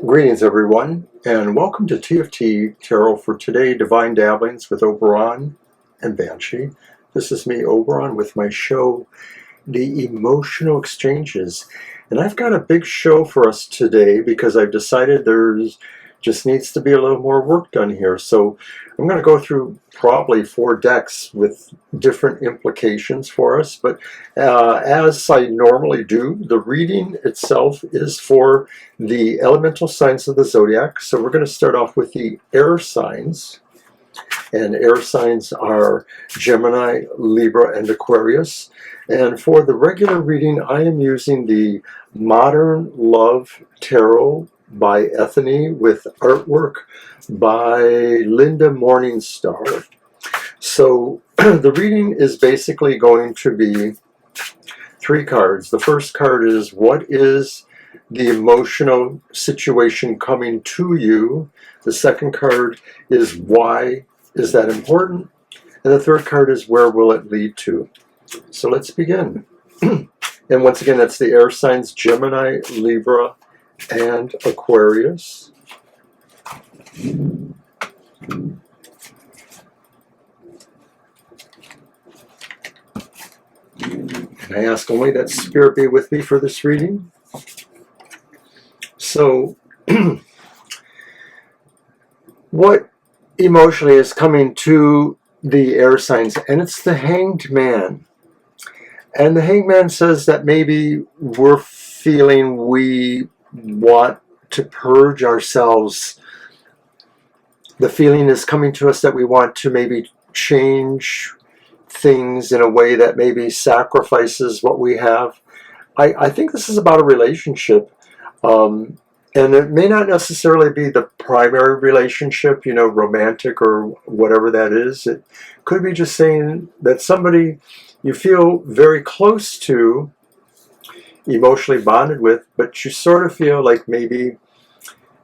Greetings everyone, and welcome to TFT Tarot for today, Divine Dabblings with Oberon and Banshee. This is me, Oberon, with my show, The Emotional Exchanges. And I've got a big show for us today because I've decided there's just needs to be a little more work done here. So I'm going to go through probably 4 decks with different implications for us. But as I normally do, the reading itself is for the elemental signs of the zodiac. So we're going to start off with the air signs. And air signs are Gemini, Libra, and Aquarius. And for the regular reading, I am using the Modern Love Tarot by Ethany with artwork by Linda Morningstar. So the reading is basically going to be 3 cards. The first card is, what is the emotional situation coming to you? The second card is, why is that important? And the third card is, where will it lead to? So let's begin. And once again, that's the air signs, Gemini, Libra, and Aquarius. And I ask only that Spirit be with me for this reading. So, what emotionally is coming to the air signs? And it's the Hanged Man. And the Hanged Man says that maybe we're feeling we want to purge ourselves. The feeling is coming to us that we want to maybe change things in a way that maybe sacrifices what we have. I think this is about a relationship. And it may not necessarily be the primary relationship, you know, romantic or whatever that is. It could be just saying that somebody you feel very close to, emotionally bonded with, but you sort of feel like maybe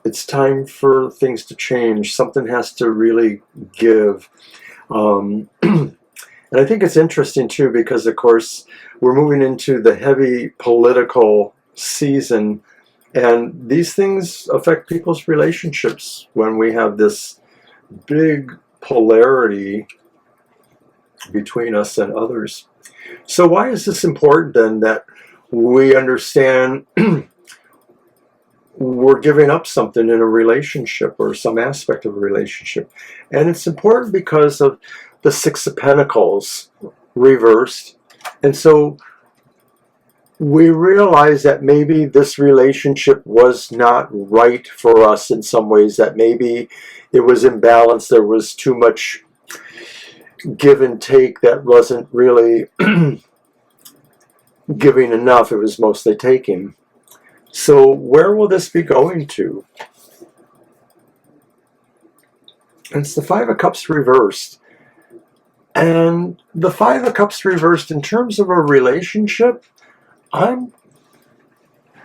it's time for things to change. Something has to really give. And I think it's interesting too because, of course, we're moving into the heavy political season, and these things affect people's relationships when we have this big polarity between us and others. So why is this important then, that we understand we're giving up something in a relationship or some aspect of a relationship? And it's important because of the 6 of Pentacles reversed. And so we realize that maybe this relationship was not right for us in some ways, that maybe it was imbalanced, there was too much give and take that wasn't really giving enough, it was mostly taking. So where will this be going to? It's the 5 of Cups reversed. And the 5 of Cups reversed, in terms of a relationship, I'm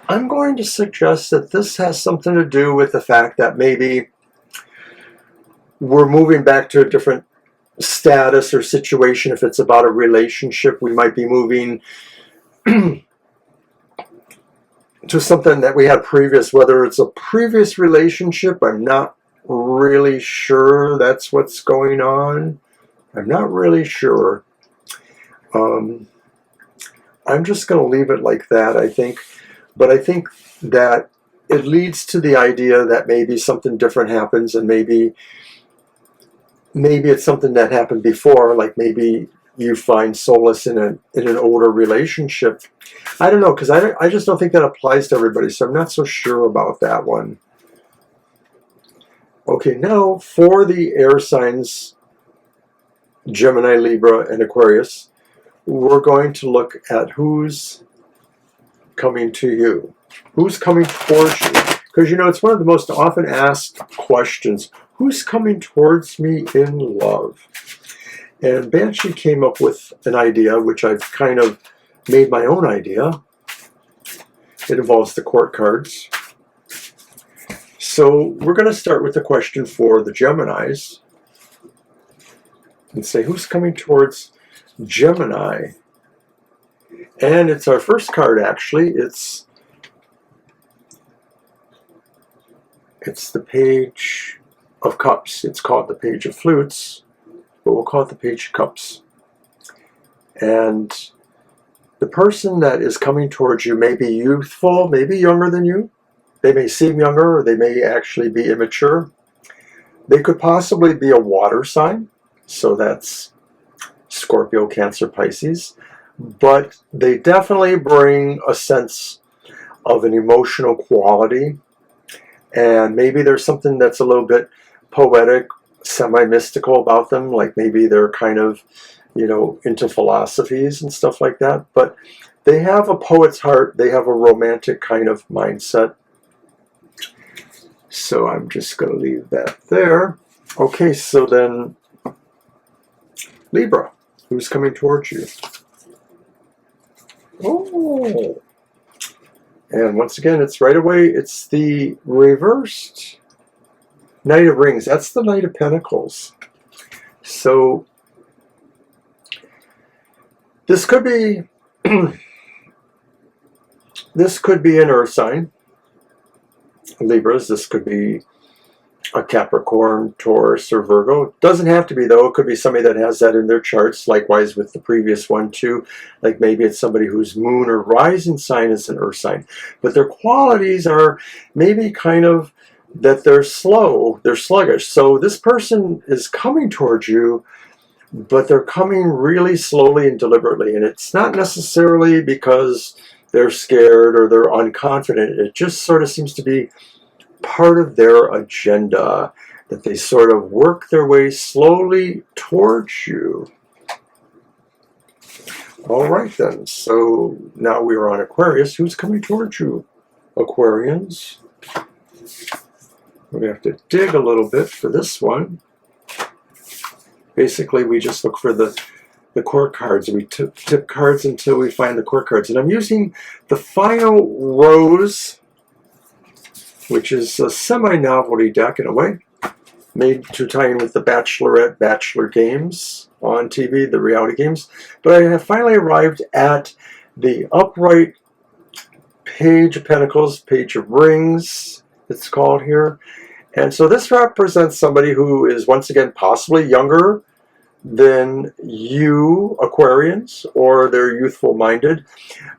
going to suggest that this has something to do with the fact that maybe we're moving back to a different status or situation. If it's about a relationship, we might be moving to something that we had previous, whether it's a previous relationship. I'm not really sure that's what's going on. I'm not really sure. I'm just going to leave it like that, I think. But I think that it leads to the idea that maybe something different happens, and maybe it's something that happened before, like maybe you find solace in an older relationship. I don't know, because I just don't think that applies to everybody, so I'm not so sure about that one. Okay, now for the air signs, Gemini, Libra, and Aquarius, we're going to look at who's coming to you. Who's coming towards you? Because, you know, it's one of the most often asked questions. Who's coming towards me in love? And Banshee came up with an idea, which I've kind of made my own idea. It involves the court cards. So we're going to start with the question for the Geminis and say, who's coming towards Gemini? And it's our first card, actually. It's It's the Page of Cups. It's called the Page of Flutes, but we'll call it the Page of Cups. And the person that is coming towards you may be youthful, maybe younger than you. They may seem younger, or they may actually be immature. They could possibly be a water sign, so that's Scorpio, Cancer, Pisces. But they definitely bring a sense of an emotional quality. And maybe there's something that's a little bit poetic, semi-mystical about them, like maybe they're kind of, into philosophies and stuff like that. But they have a poet's heart. They have a romantic kind of mindset. So I'm just going to leave that there. Okay, so then Libra, who's coming towards you? Oh. And once again, it's right away, it's the reversed Knight of Rings. That's the Knight of Pentacles. So this could be this could be an earth sign. Libras, this could be a Capricorn, Taurus, or Virgo. Doesn't have to be, though. It could be somebody that has that in their charts, likewise with the previous one, too. Like maybe it's somebody whose moon or rising sign is an earth sign. But their qualities are maybe kind of that they're slow, they're sluggish. So this person is coming towards you, but they're coming really slowly and deliberately. And it's not necessarily because they're scared or they're unconfident. It just sort of seems to be part of their agenda, that they sort of work their way slowly towards you. All right then, so now we are on Aquarius. Who's coming towards you, Aquarians? We're going to have to dig a little bit for this one. Basically, we just look for the court cards. We tip cards until we find the court cards. And I'm using the Final Rose, which is a semi-novelty deck in a way, made to tie in with the Bachelorette, Bachelor games on TV, the reality games. But I have finally arrived at the upright Page of Pentacles, Page of Rings, it's called here. And so this represents somebody who is, once again, possibly younger than you, Aquarians, or they're youthful-minded.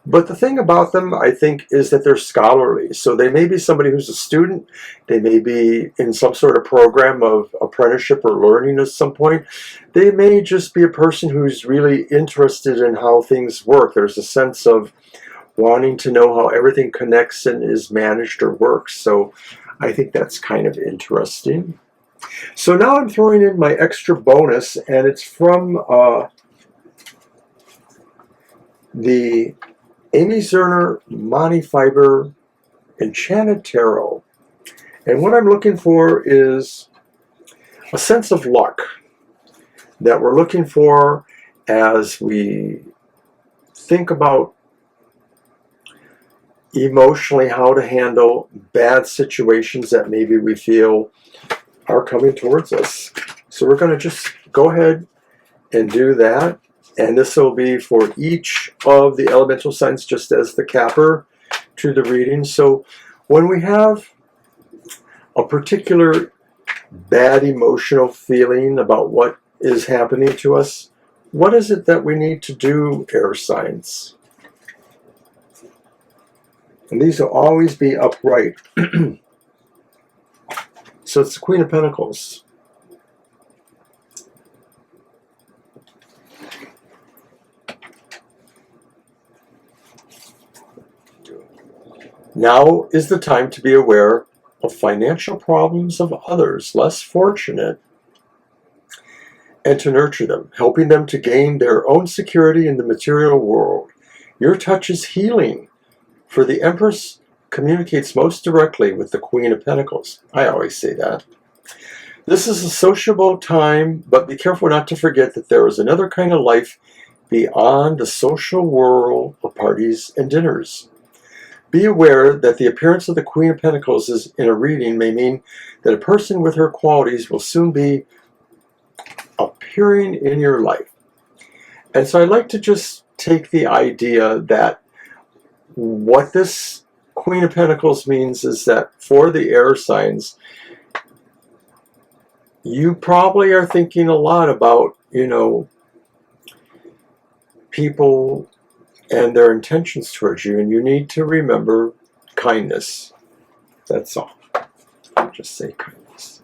But the thing about them, I think, is that they're scholarly. So they may be somebody who's a student. They may be in some sort of program of apprenticeship or learning at some point. They may just be a person who's really interested in how things work. There's a sense of wanting to know how everything connects and is managed or works. So I think that's kind of interesting. So now I'm throwing in my extra bonus, and it's from the Amy Zerner Monty Fiber Enchanted Tarot. And what I'm looking for is a sense of luck that we're looking for as we think about emotionally how to handle bad situations that maybe we feel are coming towards us. So we're going to just go ahead and do that. And this will be for each of the elemental signs, just as the capper to the reading. So when we have a particular bad emotional feeling about what is happening to us, what is it that we need to do, air signs? And these will always be upright. So it's the Queen of Pentacles. Now is the time to be aware of financial problems of others less fortunate and to nurture them, helping them to gain their own security in the material world. Your touch is healing, for the Empress communicates most directly with the Queen of Pentacles. I always say that. This is a sociable time, but be careful not to forget that there is another kind of life beyond the social world of parties and dinners. Be aware that the appearance of the Queen of Pentacles is in a reading may mean that a person with her qualities will soon be appearing in your life. And so I'd like to just take the idea that what this Queen of Pentacles means is that for the air signs, you probably are thinking a lot about, people and their intentions towards you, and you need to remember kindness. That's all. Just say kindness.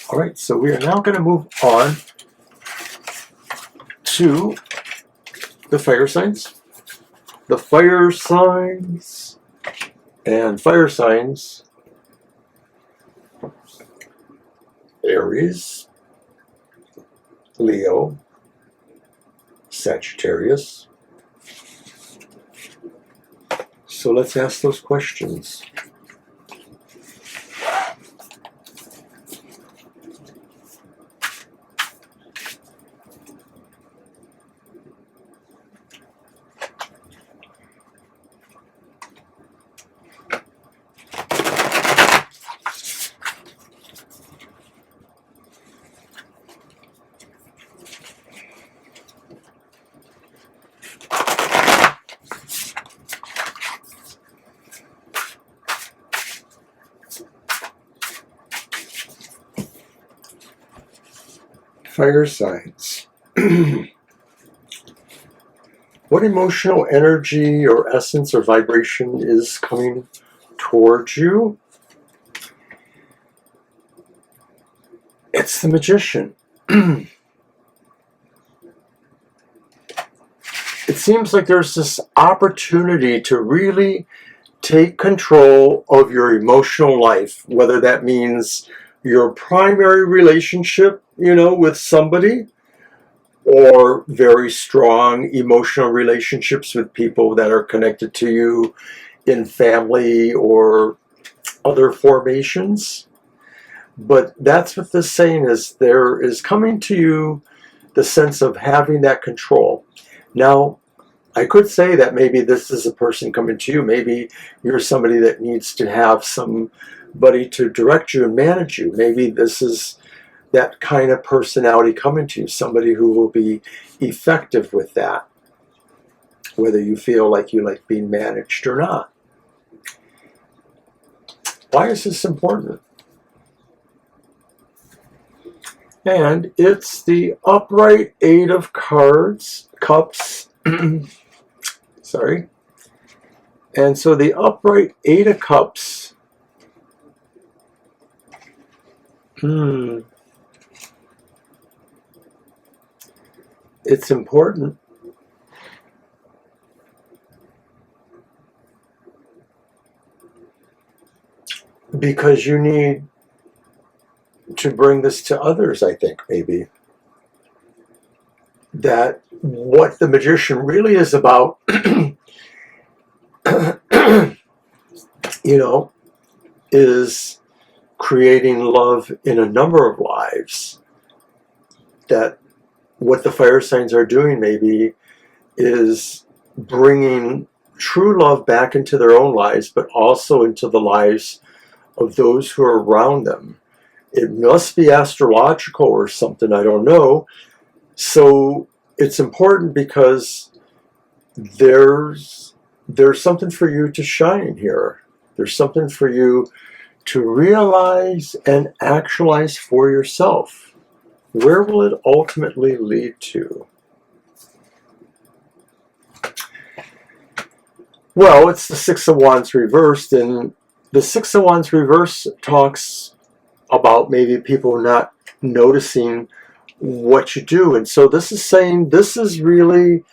All right, so we are now going to move on to the fire signs. The fire signs and fire signs: Aries, Leo, Sagittarius. So let's ask those questions. Fire signs. What emotional energy or essence or vibration is coming towards you? It's the Magician. It seems like there's this opportunity to really take control of your emotional life, whether that means your primary relationship, with somebody, or very strong emotional relationships with people that are connected to you in family or other formations. But that's what this saying is. There is coming to you the sense of having that control. Now, I could say that maybe this is a person coming to you. Maybe you're somebody that needs to have somebody to direct you and manage you. Maybe this is that kind of personality coming to you, somebody who will be effective with that, whether you feel like you like being managed or not. Why is this important? And it's the upright Eight of Cups. Sorry. And so the upright Eight of Cups. It's important because you need to bring this to others, I think, maybe. That what the Magician really is about, is creating love in a number of lives. That what the fire signs are doing maybe is bringing true love back into their own lives, but also into the lives of those who are around them. It must be astrological or something, I don't know. So it's important because there's something for you to shine here. There's something for you to realize and actualize for yourself. Where will it ultimately lead to? Well, it's the Six of Wands reversed, and the Six of Wands reversed talks about maybe people not noticing what you do. And so this is saying this is really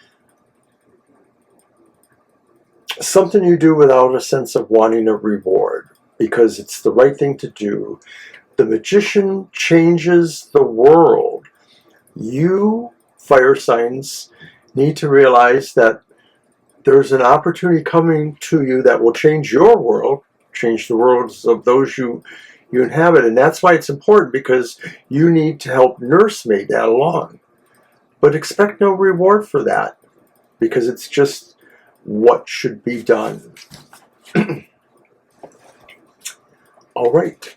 something you do without a sense of wanting a reward, because it's the right thing to do. The Magician changes the world. You, fire signs, need to realize that there's an opportunity coming to you that will change your world, change the worlds of those you inhabit. And that's why it's important, because you need to help nursemaid that along. But expect no reward for that, because it's just what should be done. All right.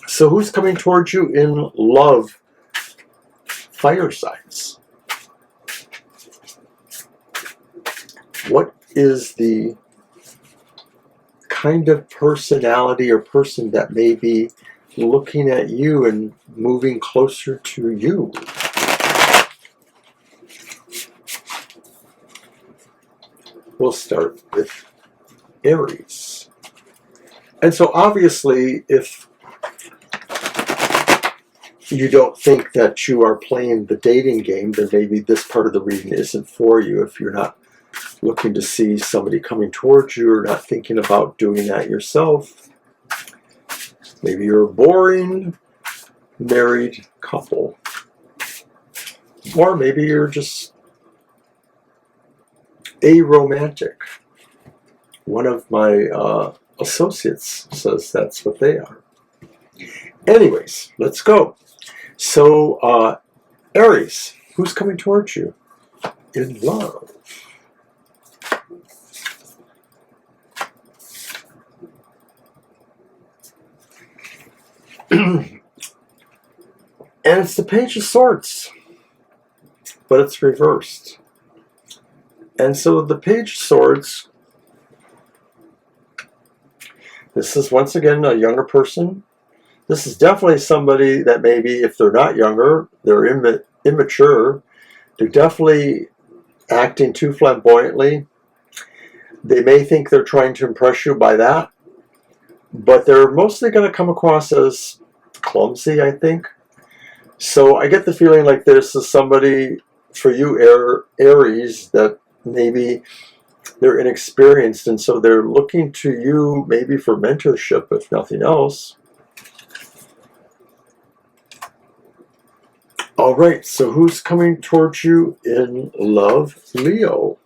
So who's coming towards you in love? Fire signs. What is the kind of personality or person that may be looking at you and moving closer to you. We'll start with Aries. And so obviously, if you don't think that you are playing the dating game, then maybe this part of the reading isn't for you. If you're not looking to see somebody coming towards you or not thinking about doing that yourself, maybe you're a boring married couple. Or maybe you're just aromantic. One of my associates says that's what they are. Anyways, let's go. So, Aries, who's coming towards you in love? And it's the Page of Swords, but it's reversed. And so the Page of Swords, this is once again a younger person. This is definitely somebody that maybe, if they're not younger, they're immature. They're definitely acting too flamboyantly. They may think they're trying to impress you by that, but they're mostly going to come across as clumsy, I think. So I get the feeling like this is somebody for you, Aries, that maybe they're inexperienced, and so they're looking to you maybe for mentorship, if nothing else. All right, so who's coming towards you in love? Leo.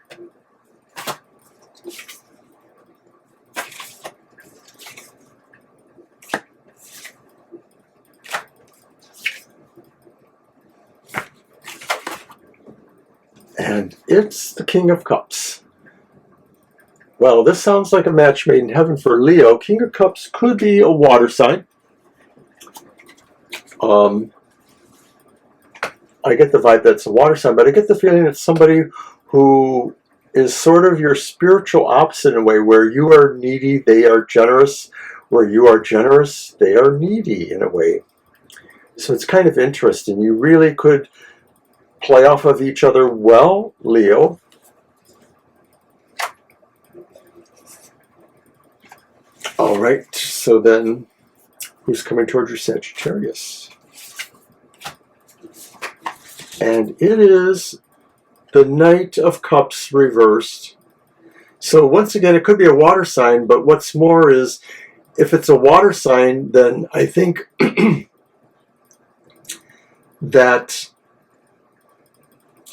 And it's the King of Cups. Well, this sounds like a match made in heaven for Leo. King of Cups could be a water sign. I get the vibe that's a water sign, but I get the feeling it's somebody who is sort of your spiritual opposite in a way, where you are needy, they are generous. Where you are generous, they are needy in a way. So it's kind of interesting. You really could play off of each other well, Leo. All right, so then who's coming towards your Sagittarius? And it is the Knight of Cups reversed. So once again, it could be a water sign, but what's more is, if it's a water sign, then I think that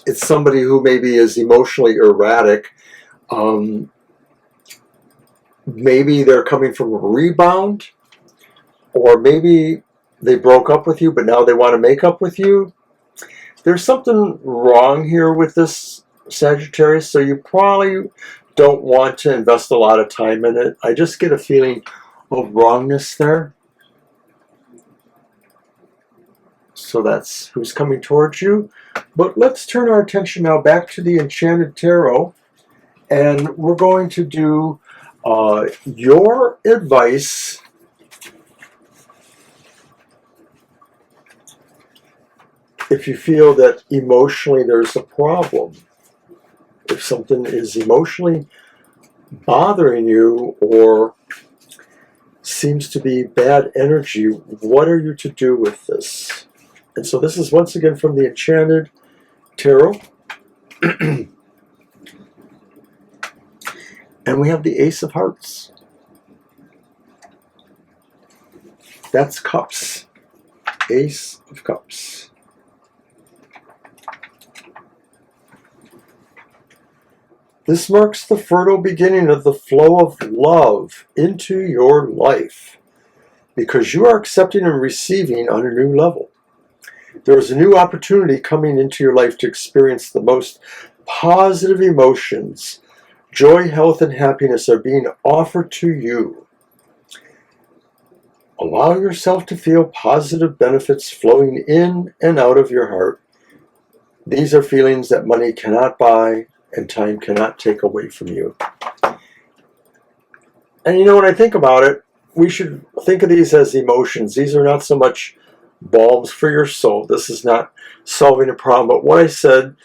it's somebody who maybe is emotionally erratic. Maybe they're coming from a rebound, or maybe they broke up with you, but now they want to make up with you. There's something wrong here with this Sagittarius, so you probably don't want to invest a lot of time in it. I just get a feeling of wrongness there. So that's who's coming towards you. But let's turn our attention now back to the Enchanted Tarot, and we're going to do your advice if you feel that emotionally there's a problem. If something is emotionally bothering you or seems to be bad energy, what are you to do with this? And so this is once again from the Enchanted Tarot. And we have the Ace of Hearts. That's Cups. Ace of Cups. This marks the fertile beginning of the flow of love into your life, because you are accepting and receiving on a new level. There is a new opportunity coming into your life to experience the most positive emotions. Joy, health, and happiness are being offered to you. Allow yourself to feel positive benefits flowing in and out of your heart. These are feelings that money cannot buy and time cannot take away from you. And you know, when I think about it, we should think of these as emotions. These are not so much balms for your soul. This is not solving a problem. But what I said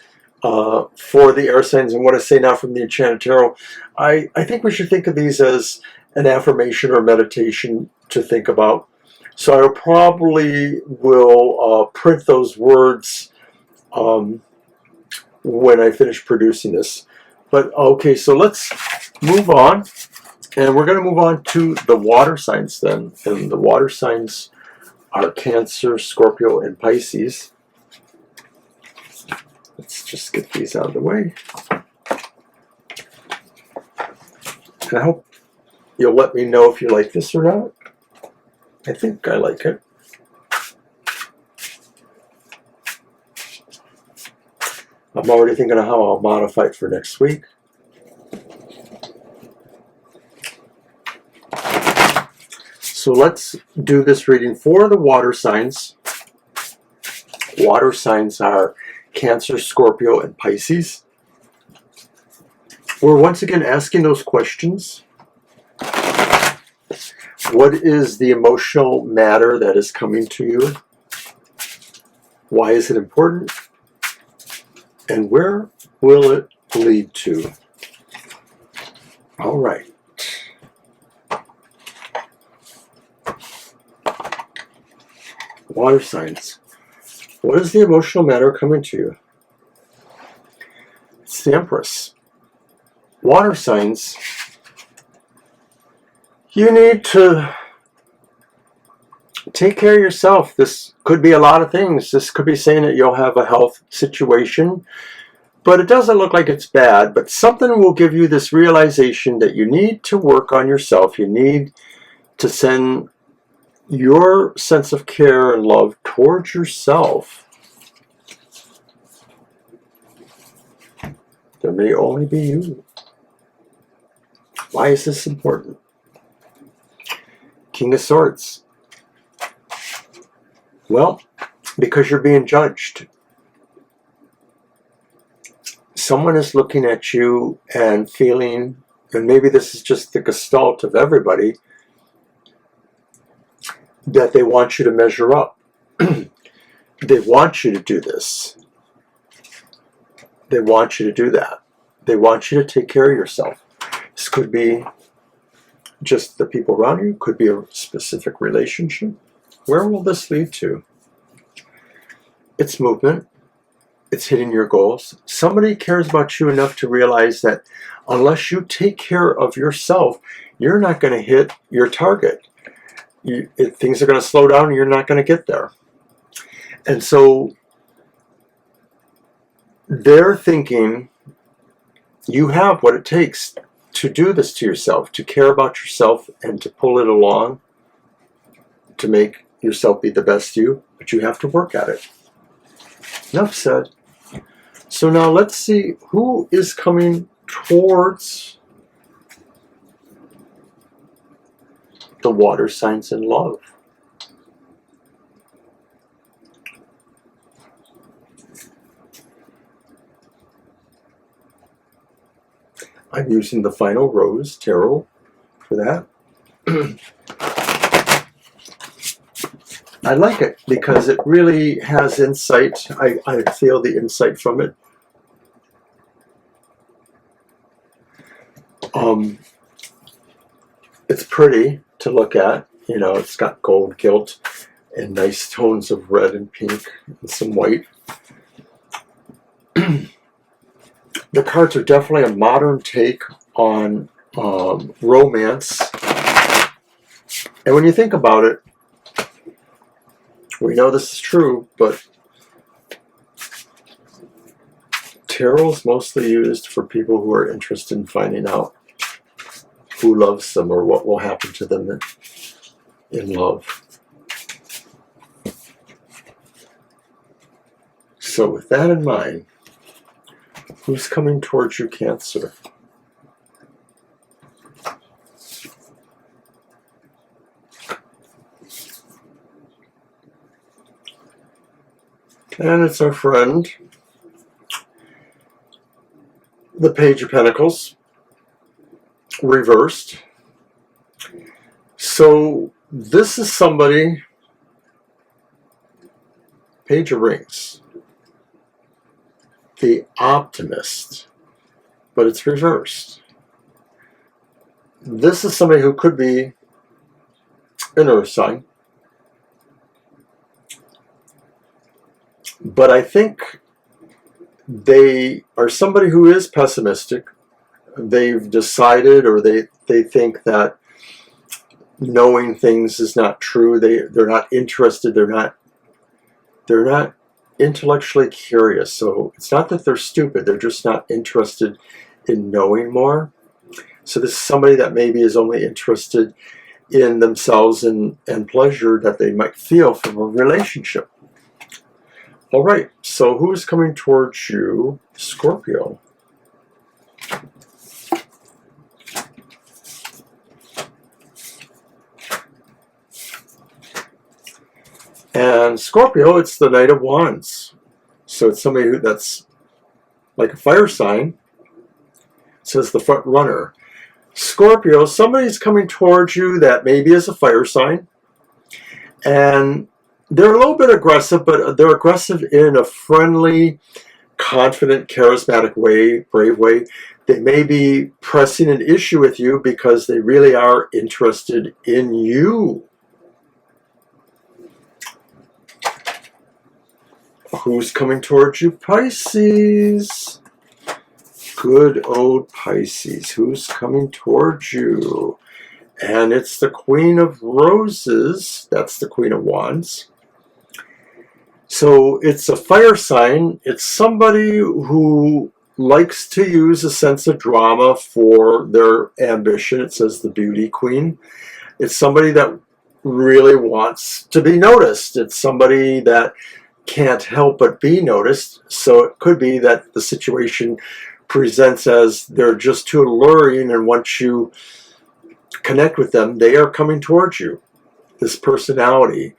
for the air signs and what I say now from the Enchanted Tarot, I think we should think of these as an affirmation or meditation to think about. So I probably will print those words when I finish producing this. But okay, so let's move on. And we're going to move on to the water signs then. And the water signs are Cancer, Scorpio, and Pisces. Let's just get these out of the way. And I hope you'll let me know if you like this or not. I think I like it. I'm already thinking of how I'll modify it for next week. So let's do this reading for the water signs. Water signs are Cancer, Scorpio, and Pisces. We're once again asking those questions. What is the emotional matter that is coming to you? Why is it important? And where will it lead to? All right. Water signs. What is the emotional matter coming to you? It's the Empress. Water signs. You need to take care of yourself. This could be a lot of things. This could be saying that you'll have a health situation, but it doesn't look like it's bad. But something will give you this realization that you need to work on yourself. You need to send your sense of care and love towards yourself. There may only be you. Why is this important? King of Swords. Well, because you're being judged. Someone is looking at you and feeling, and maybe this is just the gestalt of everybody, that they want you to measure up. They want you to do this. They want you to do that. They want you to take care of yourself. This could be just the people around you. Could be a specific relationship. Where will this lead to? It's movement. It's hitting your goals. Somebody cares about you enough to realize that unless you take care of yourself, you're not going to hit your target. Things are going to slow down and you're not going to get there. And so they're thinking you have what it takes to do this to yourself, to care about yourself and to pull it along, to make yourself be the best you, but you have to work at it. Enough said. So now let's see who is coming towards the water signs in love. I'm using the Final Rose Tarot for that. I like it because it really has insight. I feel the insight from it. It's pretty to look at. You know, it's got gold gilt and nice tones of red and pink and some white. The cards are definitely a modern take on romance. And when you think about it, we know this is true, but tarot is mostly used for people who are interested in finding out who loves them or what will happen to them in love. So with that in mind, who's coming towards you, Cancer? And it's our friend, the Page of Pentacles, reversed. So this is somebody, Page of Rings, the optimist, but it's reversed. This is somebody who could be an earth sign, but I think they are somebody who is pessimistic. They've decided, or they think that knowing things is not true. They're not interested. They're not intellectually curious. So it's not that they're stupid. They're just not interested in knowing more. So this is somebody that maybe is only interested in themselves and pleasure that they might feel from a relationship. All right, so who's coming towards you? Scorpio. And Scorpio, it's the Knight of Wands. So it's somebody that's like a fire sign. It says the front runner. Scorpio, somebody's coming towards you that maybe is a fire sign. And they're a little bit aggressive, but they're aggressive in a friendly, confident, charismatic way, brave way. They may be pressing an issue with you because they really are interested in you. Who's coming towards you? Pisces. Good old Pisces. Who's coming towards you? And it's the Queen of Roses. That's the Queen of Wands. So it's a fire sign. It's somebody who likes to use a sense of drama for their ambition. It says the beauty queen. It's somebody that really wants to be noticed. It's somebody that can't help but be noticed. So it could be that the situation presents as they're just too alluring, and once you connect with them, they are coming towards you. This personality.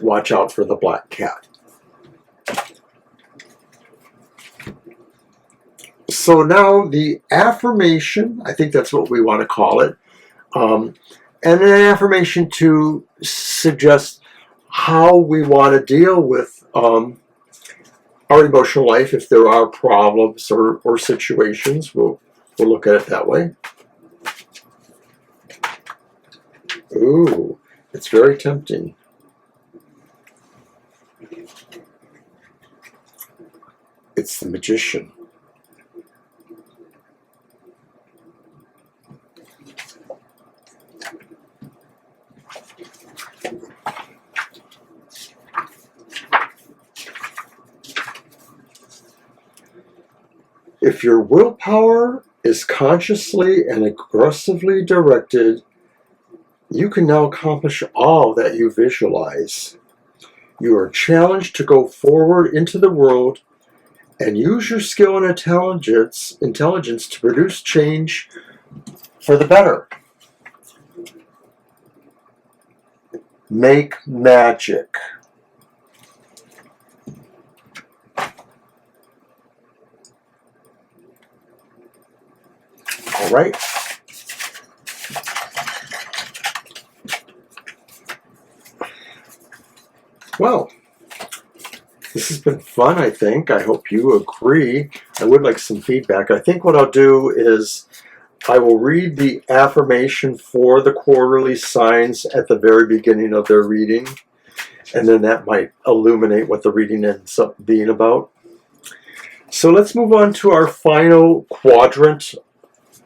Watch out for the black cat. So now the affirmation, I think that's what we want to call it, and an affirmation to suggest how we want to deal with our emotional life. If there are problems or situations, we'll look at it that way. Ooh, it's very tempting. It's the Magician. If your willpower is consciously and aggressively directed, you can now accomplish all that you visualize. You are challenged to go forward into the world and use your skill and intelligence to produce change for the better. Make magic. All right. Well, this has been fun, I think. I hope you agree. I would like some feedback. I think what I'll do is I will read the affirmation for the quarterly signs at the very beginning of their reading, and then that might illuminate what the reading ends up being about. So let's move on to our final quadrant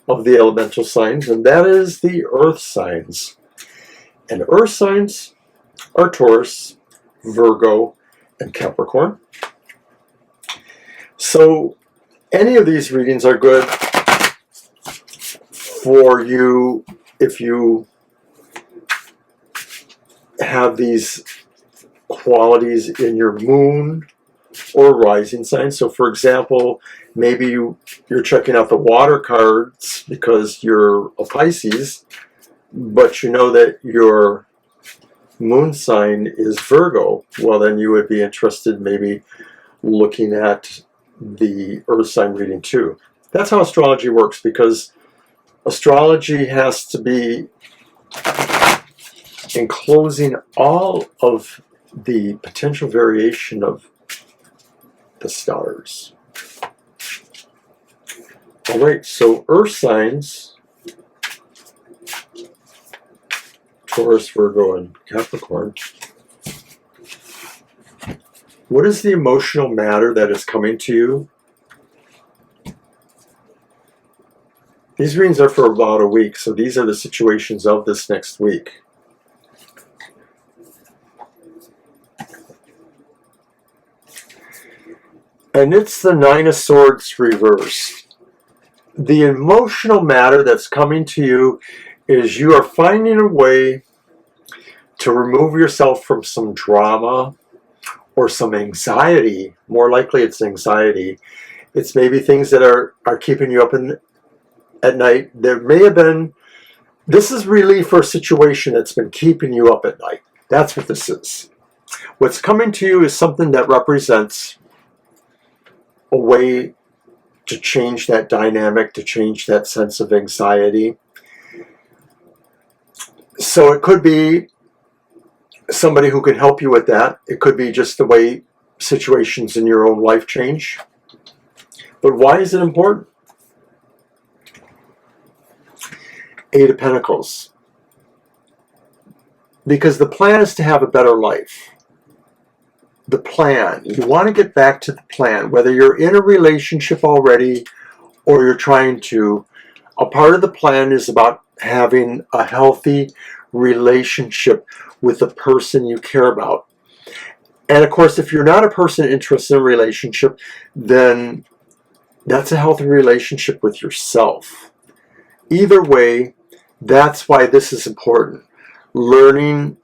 of the elemental signs, and that is the earth signs. And earth signs are Taurus, Virgo, and Capricorn. So any of these readings are good for you if you have these qualities in your moon or rising sign. So for example, maybe you're checking out the water cards because you're a Pisces, but you know that your moon sign is Virgo. Well, then you would be interested maybe looking at the earth sign reading too. That's how astrology works, because Astrology has to be enclosing all of the potential variation of the stars. All right, so earth signs, Taurus, Virgo, and Capricorn. What is the emotional matter that is coming to you? These readings are for about a week, so these are the situations of this next week. And it's the Nine of Swords reversed. The emotional matter that's coming to you is you are finding a way to remove yourself from some drama or some anxiety. More likely it's anxiety. It's maybe things that are keeping you up at night. There may have been, this is really for a situation that's been keeping you up at night. That's what this is. What's coming to you is something that represents a way to change that dynamic, to change that sense of anxiety. So it could be somebody who can help you with that. It could be just the way situations in your own life change. But why is it important? Eight of Pentacles. Because the plan is to have a better life. The plan. You want to get back to the plan. Whether you're in a relationship already or you're trying to, a part of the plan is about having a healthy relationship with the person you care about. And of course, if you're not a person interested in a relationship, then that's a healthy relationship with yourself. Either way, that's why this is important. Learning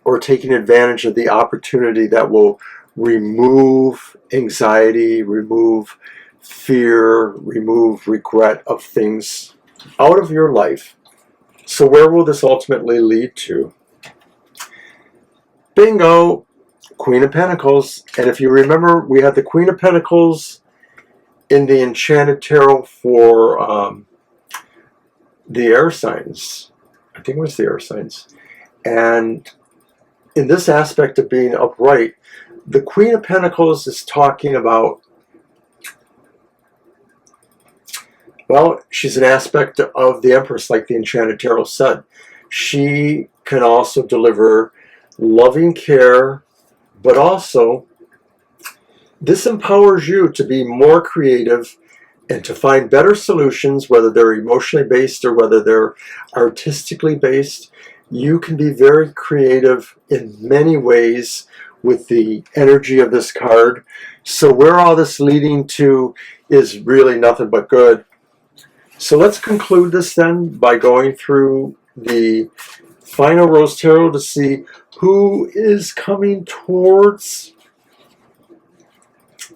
or taking advantage of the opportunity that will remove anxiety, remove fear, remove regret of things out of your life. So where will this ultimately lead to? Bingo! Queen of Pentacles. And if you remember, we had the Queen of Pentacles in the Enchanted Tarot for the air signs. I think it was the air signs. And in this aspect of being upright, the Queen of Pentacles is talking about, well, she's an aspect of the Empress, like the Enchanted Tarot said. She can also deliver loving care, but also this empowers you to be more creative and to find better solutions, whether they're emotionally based or whether they're artistically based. You can be very creative in many ways with the energy of this card. So where all this leading to is really nothing but good. So let's conclude this then by going through the final Rose Tarot to see who is coming towards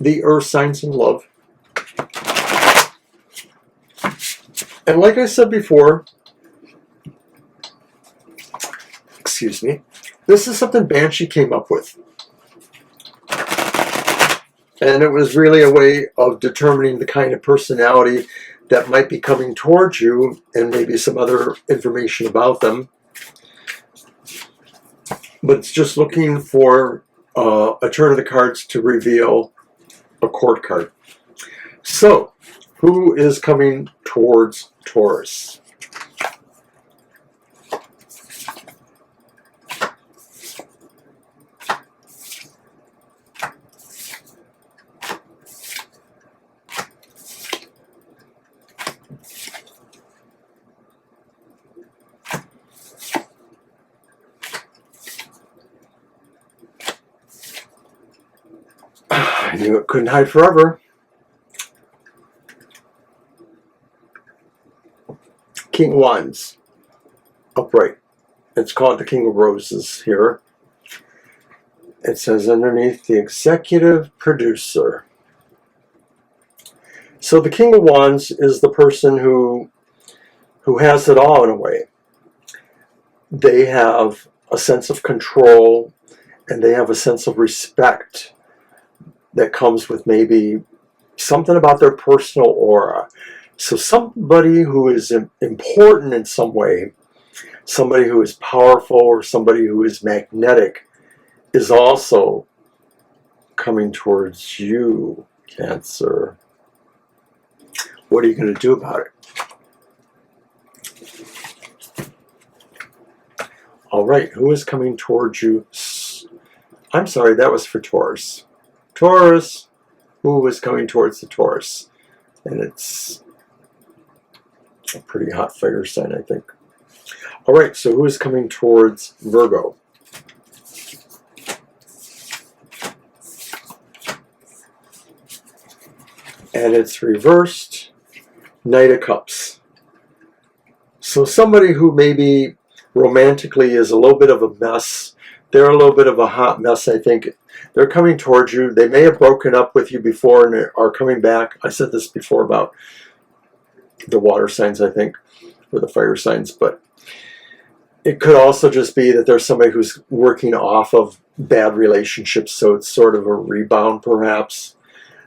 the earth signs in love. And like I said before, excuse me, this is something Banshee came up with. And it was really a way of determining the kind of personality that might be coming towards you and maybe some other information about them. But it's just looking for a turn of the cards to reveal a court card. So, who is coming towards Taurus? I knew it couldn't hide forever. King of Wands, upright. It's called the King of Roses here. It says underneath the executive producer. So the King of Wands is the person who has it all in a way. They have a sense of control and they have a sense of respect that comes with maybe something about their personal aura. So somebody who is important in some way, somebody who is powerful or somebody who is magnetic, is also coming towards you, Cancer. What are you going to do about it? All right, who is coming towards you? I'm sorry, that was for Taurus. Taurus, who is coming towards the Taurus? And it's a pretty hot fire sign, I think. All right, so who is coming towards Virgo? And it's reversed, Knight of Cups. So somebody who maybe romantically is a little bit of a mess. They're a little bit of a hot mess, I think. They're coming towards you. They may have broken up with you before and are coming back. I said this before about the water signs, I think, or the fire signs, but it could also just be that there's somebody who's working off of bad relationships, so it's sort of a rebound, perhaps.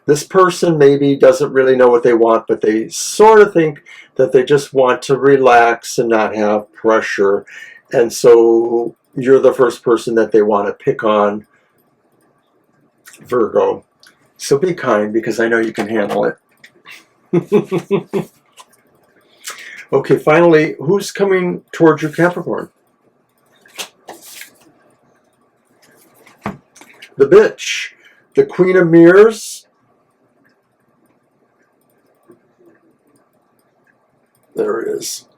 This person maybe doesn't really know what they want, but they sort of think that they just want to relax and not have pressure. And so you're the first person that they want to pick on, Virgo. So be kind, because I know you can handle it. Okay, finally, who's coming towards you, Capricorn? The Bitch, the Queen of Mirrors. There it is.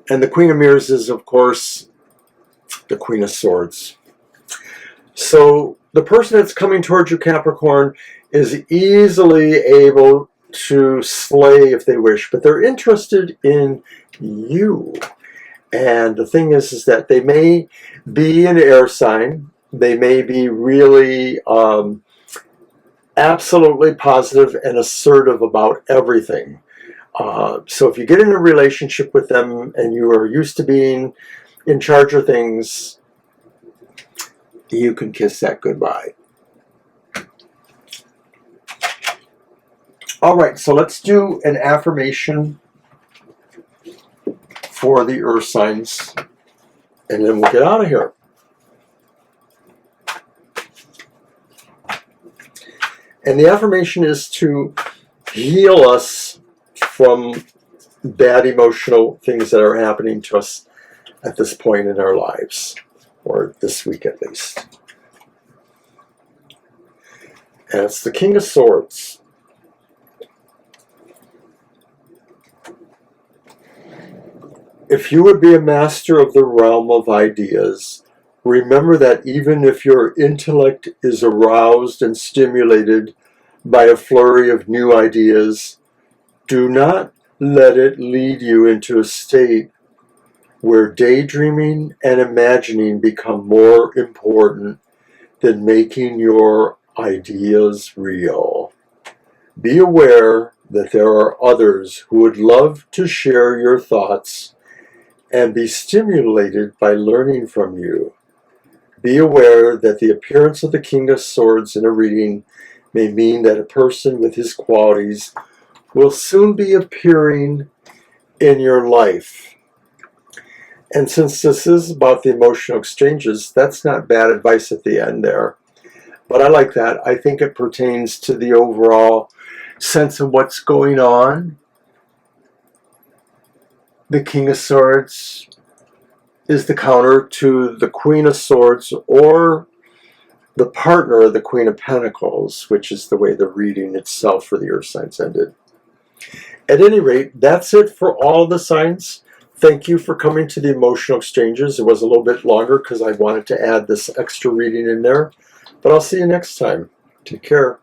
And the Queen of Mirrors is, of course, the Queen of Swords. So the person that's coming towards you, Capricorn, is easily able to slay if they wish, but they're interested in you. And the thing is that they may be an air sign. They may be really absolutely positive and assertive about everything. So if you get in a relationship with them and you are used to being in charge of things, you can kiss that goodbye. All right, so let's do an affirmation for the earth signs, and then we'll get out of here. And the affirmation is to heal us from bad emotional things that are happening to us at this point in our lives, or this week at least. And it's the King of Swords. If you would be a master of the realm of ideas, remember that even if your intellect is aroused and stimulated by a flurry of new ideas, do not let it lead you into a state where daydreaming and imagining become more important than making your ideas real. Be aware that there are others who would love to share your thoughts and be stimulated by learning from you. Be aware that the appearance of the King of Swords in a reading may mean that a person with his qualities will soon be appearing in your life. And since this is about the emotional exchanges, that's not bad advice at the end there. But I like that. I think it pertains to the overall sense of what's going on. The King of Swords is the counter to the Queen of Swords, or the partner of the Queen of Pentacles, which is the way the reading itself for the earth signs ended. At any rate, that's it for all the signs. Thank you for coming to the emotional exchanges. It was a little bit longer because I wanted to add this extra reading in there. But I'll see you next time. Take care.